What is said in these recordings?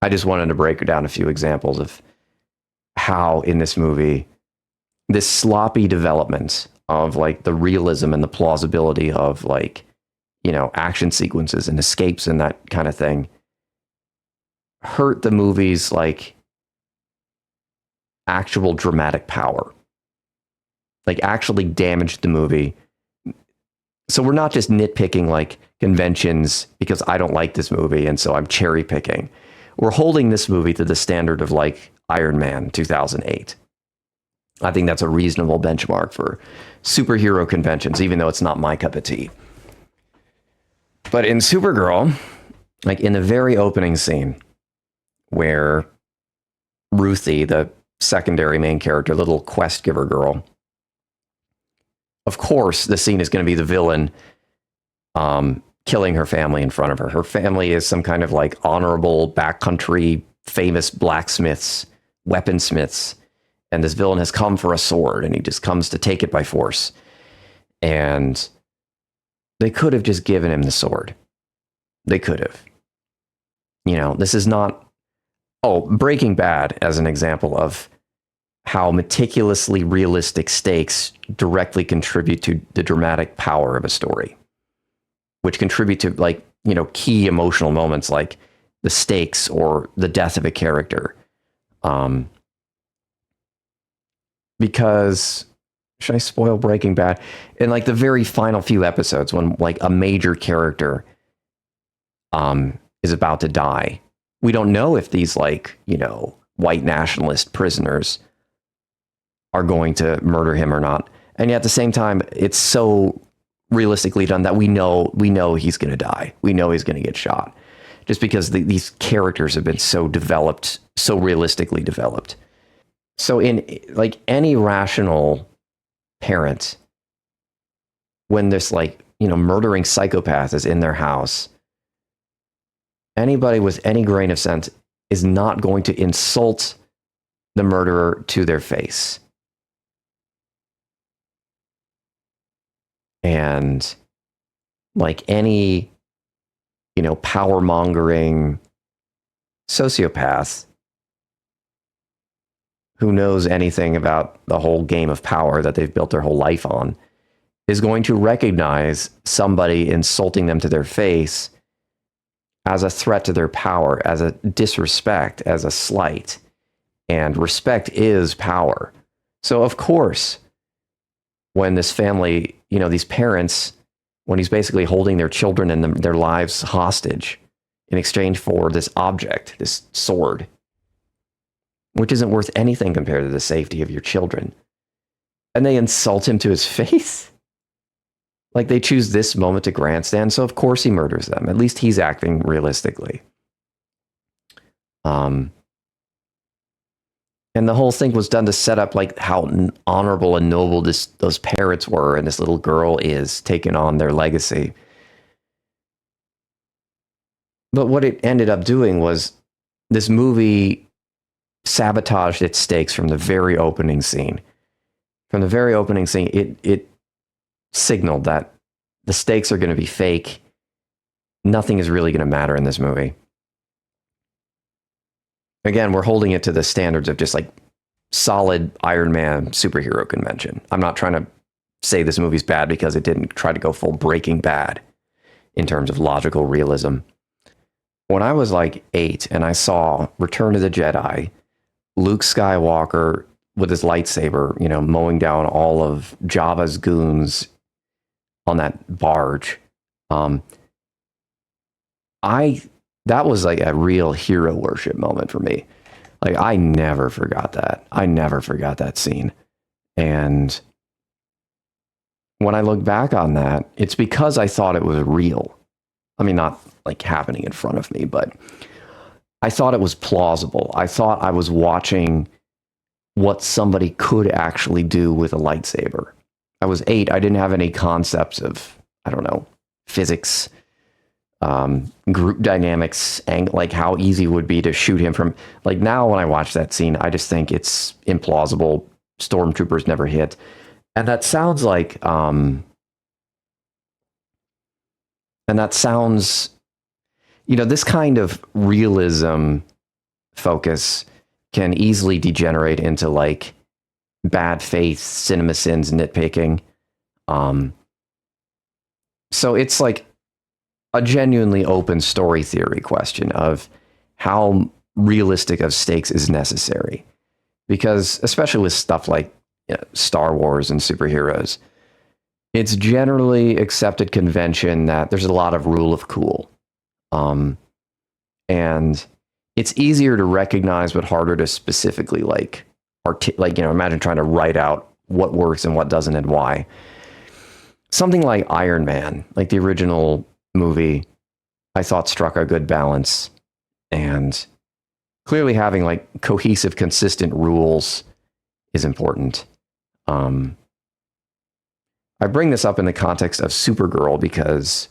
I just wanted to break down a few examples of how in this movie, this sloppy development of like the realism and the plausibility of like, action sequences and escapes and that kind of thing hurt the movie's like actual dramatic power, like actually damaged the movie. So we're not just nitpicking like conventions because I don't like this movie and so I'm cherry picking. We're holding this movie to the standard of like Iron Man 2008. I think that's a reasonable benchmark for superhero conventions, even though it's not my cup of tea. But in Supergirl, like in the very opening scene where Ruthie, the secondary main character, little quest giver girl, of course, the scene is going to be the villain killing her family in front of her. Her family is some kind of like honorable backcountry, famous blacksmiths, weaponsmiths. And this villain has come for a sword and he just comes to take it by force. And they could have just given him the sword. They could have. This is not... Oh, Breaking Bad as an example of how meticulously realistic stakes directly contribute to the dramatic power of a story, which contribute to like, key emotional moments like the stakes or the death of a character. Because, should I spoil Breaking Bad? In like the very final few episodes when like a major character is about to die, we don't know if these like, white nationalist prisoners are going to murder him or not. And yet at the same time, it's so realistically done that we know he's going to die. We know he's going to get shot just because these characters have been so developed, so realistically developed. So in like any rational parent, when this like, murdering psychopath is in their house, anybody with any grain of sense is not going to insult the murderer to their face. And like any, power mongering sociopath who knows anything about the whole game of power that they've built their whole life on is going to recognize somebody insulting them to their face as a threat to their power, as a disrespect, as a slight. And respect is power. So of course, when this family, these parents, when he's basically holding their children and their lives hostage in exchange for this object, this sword, which isn't worth anything compared to the safety of your children, and they insult him to his face. Like they choose this moment to grandstand, so of course he murders them. At least he's acting realistically. And the whole thing was done to set up like how honorable and noble those parents were, and this little girl is taking on their legacy. But what it ended up doing was this movie sabotaged its stakes from the very opening scene. From the very opening scene, it signaled that the stakes are going to be fake. Nothing is really going to matter in this movie. Again, we're holding it to the standards of just like solid Iron Man superhero convention. I'm not trying to say this movie's bad because it didn't try to go full Breaking Bad in terms of logical realism. When I was like 8 and I saw Return of the Jedi, Luke Skywalker with his lightsaber, mowing down all of Jabba's goons on that barge, that was like a real hero worship moment for me. Like I never forgot that. I never forgot that scene. And when I look back on that, it's because I thought it was real. I mean, not like happening in front of me, but I thought it was plausible. I thought I was watching what somebody could actually do with a lightsaber. I was 8. I didn't have any concepts of, I don't know, physics, group dynamics, and like how easy it would be to shoot him from. Like now when I watch that scene, I just think it's implausible. Stormtroopers never hit. And that sounds like, this kind of realism focus can easily degenerate into like bad faith, cinema sins, nitpicking. So it's like a genuinely open story theory question of how realistic of stakes is necessary. Because especially with stuff like Star Wars and superheroes, it's generally accepted convention that there's a lot of rule of cool. And it's easier to recognize, but harder to specifically imagine trying to write out what works and what doesn't and why. Something like Iron Man, like the original movie, I thought struck a good balance, and clearly having like cohesive, consistent rules is important. I bring this up in the context of Supergirl because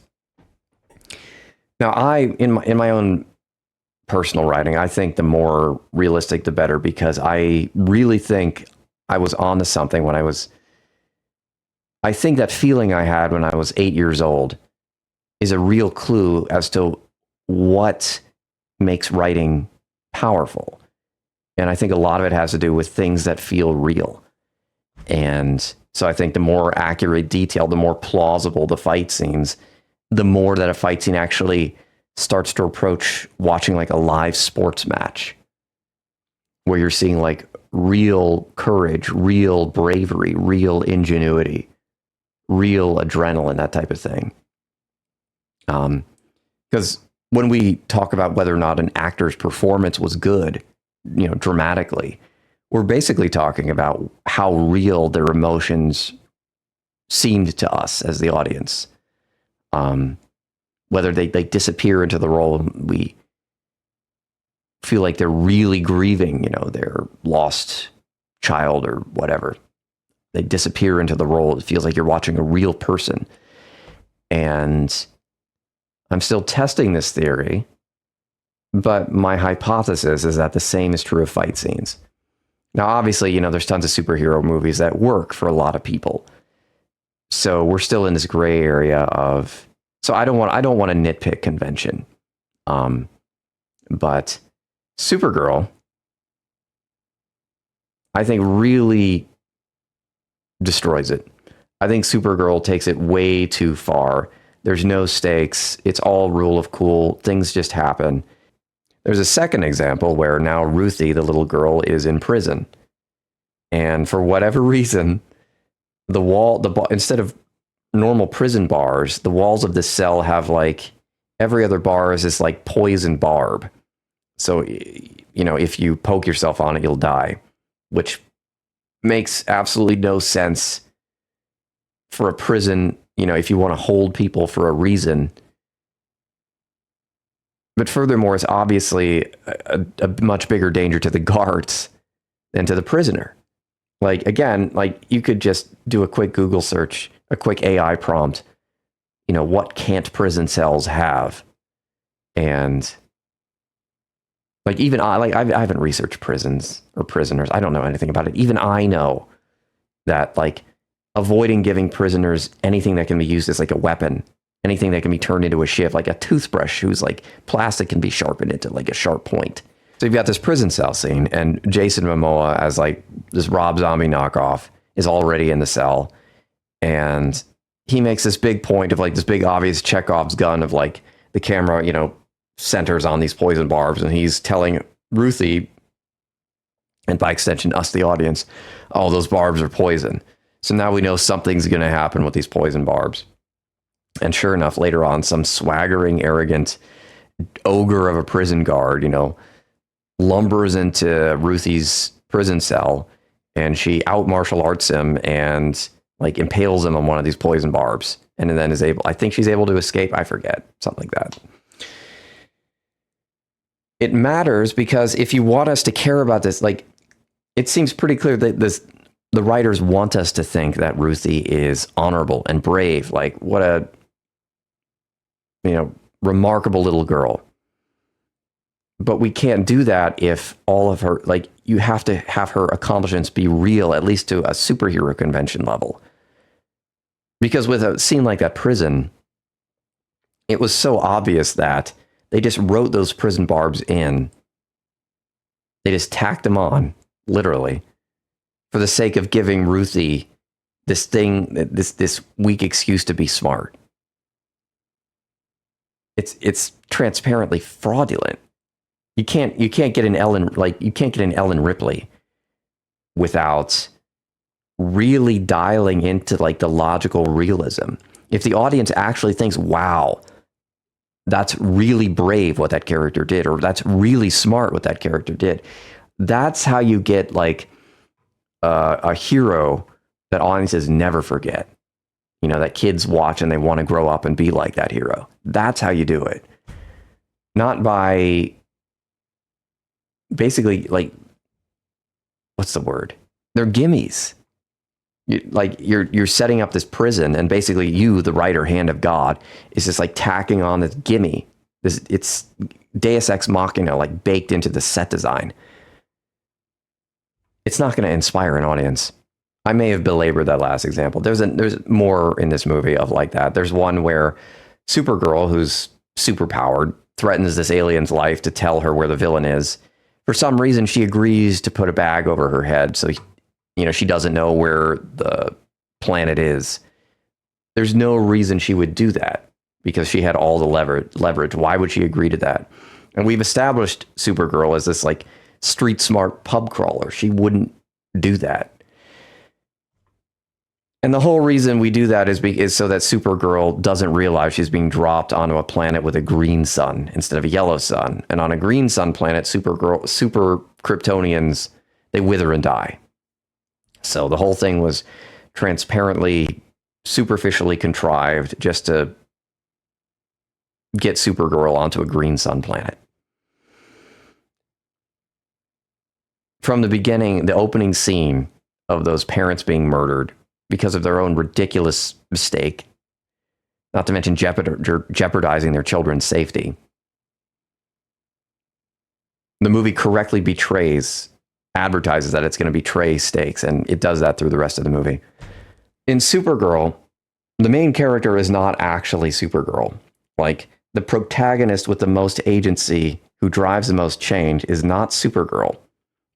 now in my own personal writing, I think the more realistic, the better, because I really think I was onto something when I think that feeling I had when I was 8 years old is a real clue as to what makes writing powerful. And I think a lot of it has to do with things that feel real. And so I think the more accurate detail, the more plausible the fight scenes, the more that a fight scene actually starts to approach watching like a live sports match, where you're seeing like real courage, real bravery, real ingenuity, real adrenaline, that type of thing. Because when we talk about whether or not an actor's performance was good, dramatically, we're basically talking about how real their emotions seemed to us as the audience. Whether they disappear into the role, we feel like they're really grieving, their lost child or whatever. They disappear into the role. It feels like you're watching a real person. And I'm still testing this theory, but my hypothesis is that the same is true of fight scenes. Now, obviously, there's tons of superhero movies that work for a lot of people. So we're still in this gray area of, so I don't want to nitpick convention. But Supergirl, I think, really destroys it. I think Supergirl takes it way too far. There's no stakes. It's all rule of cool. Things just happen. There's a second example where now Ruthie, the little girl, is in prison. And for whatever reason, instead of normal prison bars, the walls of the cell have like every other bar is this like poison barb. So, if you poke yourself on it, you'll die, which makes absolutely no sense for a prison, if you want to hold people for a reason. But furthermore, it's obviously a much bigger danger to the guards than to the prisoner. Like, again, like you could just do a quick Google search, a quick AI prompt, what can't prison cells have? And like, even I haven't researched prisons or prisoners. I don't know anything about it. Even I know that like avoiding giving prisoners anything that can be used as like a weapon, anything that can be turned into a shiv, like a toothbrush whose like plastic can be sharpened into like a sharp point. So you've got this prison cell scene, and Jason Momoa as like this Rob Zombie knockoff is already in the cell, and he makes this big point of like this big obvious Chekhov's gun of like the camera, centers on these poison barbs, and he's telling Ruthie, and by extension us, the audience, oh, those barbs are poison. So now we know something's going to happen with these poison barbs. And sure enough, later on, some swaggering, arrogant ogre of a prison guard, lumbers into Ruthie's prison cell, and she out martial arts him and like impales him on one of these poison barbs, and then I think she's able to escape. I forget, something like that. It matters because if you want us to care about this, like, it seems pretty clear that the writers want us to think that Ruthie is honorable and brave. Like, what a, remarkable little girl. But we can't do that if all of her, like, you have to have her accomplishments be real, at least to a superhero convention level. Because with a scene like that prison, it was so obvious that they just wrote those prison barbs in They just tacked him on, literally, for the sake of giving Ruthie this weak excuse to be smart. It's transparently fraudulent. You can't get an Ellen Ripley without really dialing into like the logical realism. If the audience actually thinks, wow, that's really brave what that character did, or that's really smart what that character did, that's how you get like a hero that audiences never forget. You know, that kids watch and they want to grow up and be like that hero. That's how you do it. Not by basically, like, what's the word? They're gimmies. You're setting up this prison, and basically you, the right hand of God, is just like tacking on this gimme. It's Deus Ex Machina, like baked into the set design. It's not going to inspire an audience. I may have belabored that last example. There's more in this movie of like that. There's one where Supergirl, who's superpowered, threatens this alien's life to tell her where the villain is. For some reason, she agrees to put a bag over her head, so she doesn't know where the planet is. There's no reason she would do that because she had all the leverage. Why would she agree to that? And we've established Supergirl as this like street smart pub crawler. She wouldn't do that. And the whole reason we do that is so that Supergirl doesn't realize she's being dropped onto a planet with a green sun instead of a yellow sun. And on a green sun planet, super Kryptonians, they wither and die. So the whole thing was transparently, superficially contrived just to get Supergirl onto a green sun planet. From the beginning, the opening scene of those parents being murdered because of their own ridiculous mistake, not to mention jeopardizing their children's safety. The movie correctly advertises that it's going to betray stakes, and it does that through the rest of the movie. In Supergirl, the main character is not actually Supergirl. Like, the protagonist with the most agency, who drives the most change, is not Supergirl.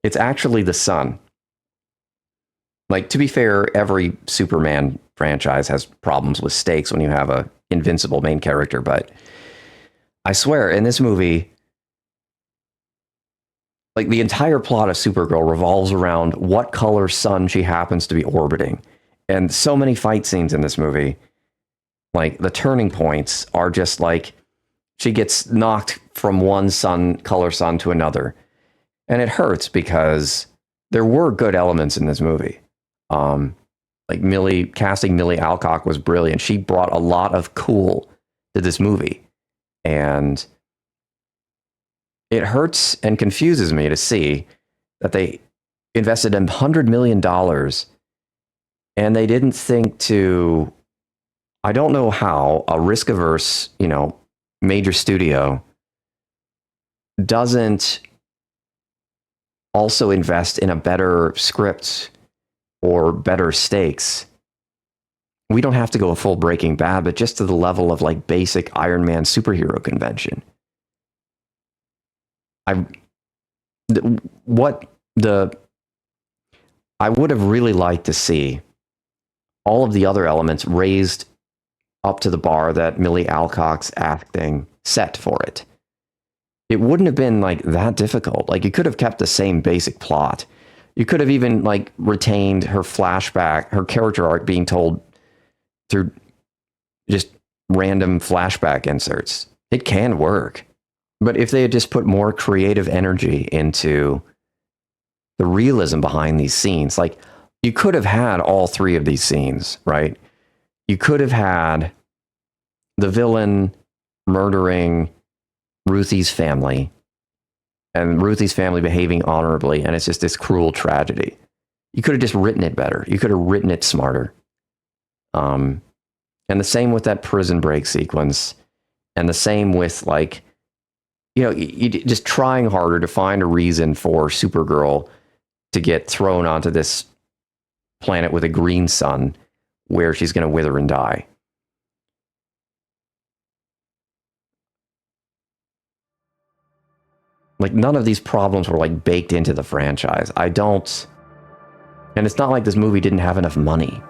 It's actually the sun. Like, to be fair, every Superman franchise has problems with stakes when you have a invincible main character, but I swear, in this movie, like, the entire plot of Supergirl revolves around what color sun she happens to be orbiting. And so many fight scenes in this movie, like, the turning points are just like, she gets knocked from one color sun to another. And it hurts because there were good elements in this movie. Like casting Millie Alcock was brilliant. She brought a lot of cool to this movie. And it hurts and confuses me to see that they invested $100 million and they didn't think to, I don't know how a risk-averse, major studio doesn't also invest in a better script or better stakes. We don't have to go a full Breaking Bad, but just to the level of like basic Iron Man superhero convention. I would have really liked to see all of the other elements raised up to the bar that Millie Alcock's acting set for it. It wouldn't have been like that difficult. Like, you could have kept the same basic plot. You could have even like retained her flashback, her character arc being told through just random flashback inserts. It can work. But if they had just put more creative energy into the realism behind these scenes, like, you could have had all three of these scenes, right? You could have had the villain murdering Ruthie's family and Ruthie's family behaving honorably, and it's just this cruel tragedy. You could have just written it better. You could have written it smarter. And the same with that prison break sequence, and the same with like, you just trying harder to find a reason for Supergirl to get thrown onto this planet with a green sun where she's going to wither and die. Like, none of these problems were like baked into the franchise. And it's not like this movie didn't have enough money.